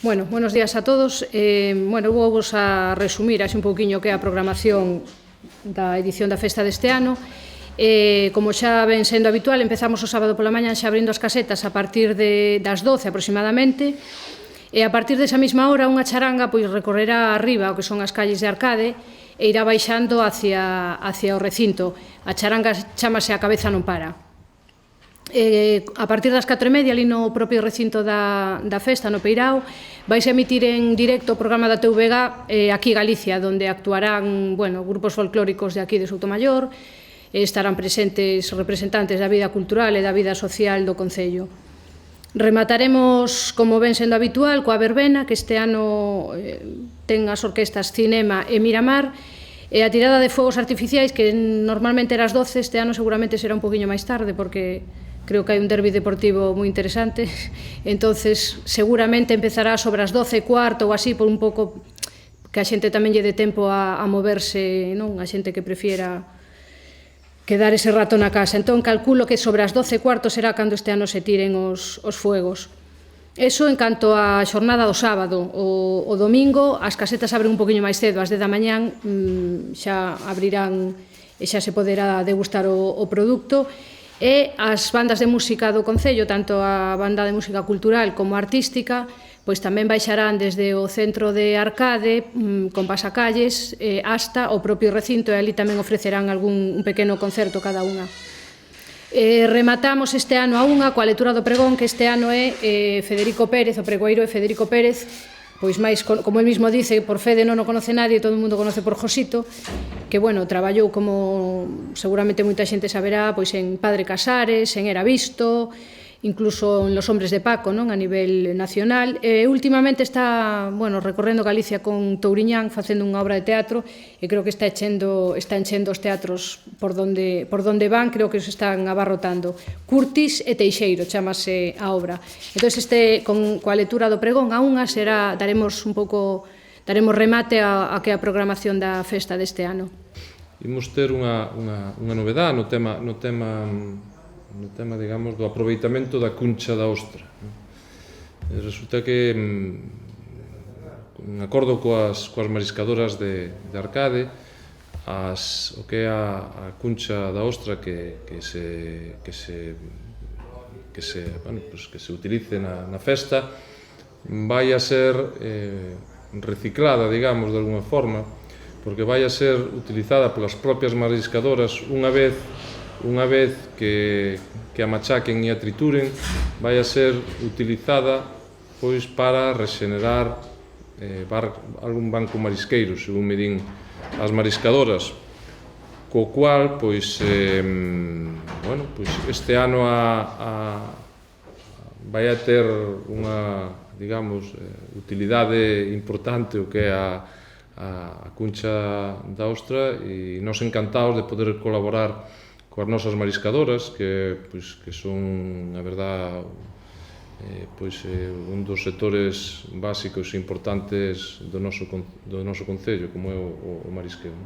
Bueno, buenos días a todos. Vou vos a resumir así un pouquiño que é a programación da edición da festa deste ano. Como xa ven sendo habitual, empezamos o sábado pola mañá xa abrindo as casetas a partir das 12 aproximadamente, e a partir desa mesma hora unha charanga pois recorrerá arriba o que son as calles de Arcade e irá baixando hacia o recinto. A charanga chámase A Cabeza Non Para. A partir das 4:30, ali no propio recinto da festa, no Peirao, vais a emitir en directo o programa da TVG aquí Galicia, onde actuarán grupos folclóricos de aquí de Soutomaior, estarán presentes representantes da vida cultural e da vida social do Concello. Remataremos, como ven sendo habitual, coa verbena, que este ano ten as orquestas Cinema e Miramar, e a tirada de fogos artificiais, que normalmente era as 12, este ano seguramente será un poquinho máis tarde, porque creo que hai un derbi deportivo moi interesante, entonces seguramente empezará sobre as 12:15 ou así, por un pouco que a xente tamén lle dé tempo a moverse, non? A xente que prefiera quedar ese rato na casa. Entón, calculo que sobre as 12:15 será cando este ano se tiren os fuegos. Eso en canto á xornada do sábado. O domingo as casetas abren un poquinho máis cedo, ás 10 da mañán xa abrirán e xa se poderá degustar o produto. E as bandas de música do Concello, tanto a banda de música cultural como artística, pois tamén baixarán desde o centro de Arcade con pasacalles hasta o propio recinto, e ali tamén ofrecerán un pequeno concerto cada unha. Rematamos este ano a unha coa lectura do pregón, que este ano é Federico Pérez, o pregoeiro é Federico Pérez, pois máis, como el mismo dice, por Fede non o conoce nadie, todo o mundo conoce por Josito, que, traballou, como seguramente moita xente saberá, pois en Padre Casares, en Era Visto, incluso en Los Hombres de Paco, non, a nivel nacional. Últimamente está, recorrendo Galicia con Touriñán, facendo unha obra de teatro, e creo que está enchendo os teatros por donde van, creo que os están abarrotando. Curtis e Teixeiro chamase a obra. Entón, coa lectura do pregón a unha daremos remate a que a programación da festa deste ano. Imos ter unha novedade no tema, digamos, do aproveitamento da cuncha da ostra. Resulta que, en acordo coas mariscadoras de Arcade, o que é a cuncha da ostra que se utilice na festa, vai a ser reciclada, digamos, de alguna forma, porque vai a ser utilizada polas propias mariscadoras unha vez que a machaquen e a trituren, vai a ser utilizada pois para rexenerar algún banco marisqueiro, según me din as mariscadoras, co cual este ano vai a ter unha, digamos, utilidade importante o que é a cuncha da ostra, e nos encantados de poder colaborar coas nosas mariscadoras, que son, a verdad, un dos sectores básicos e importantes do noso Concello, como é o marisqueo.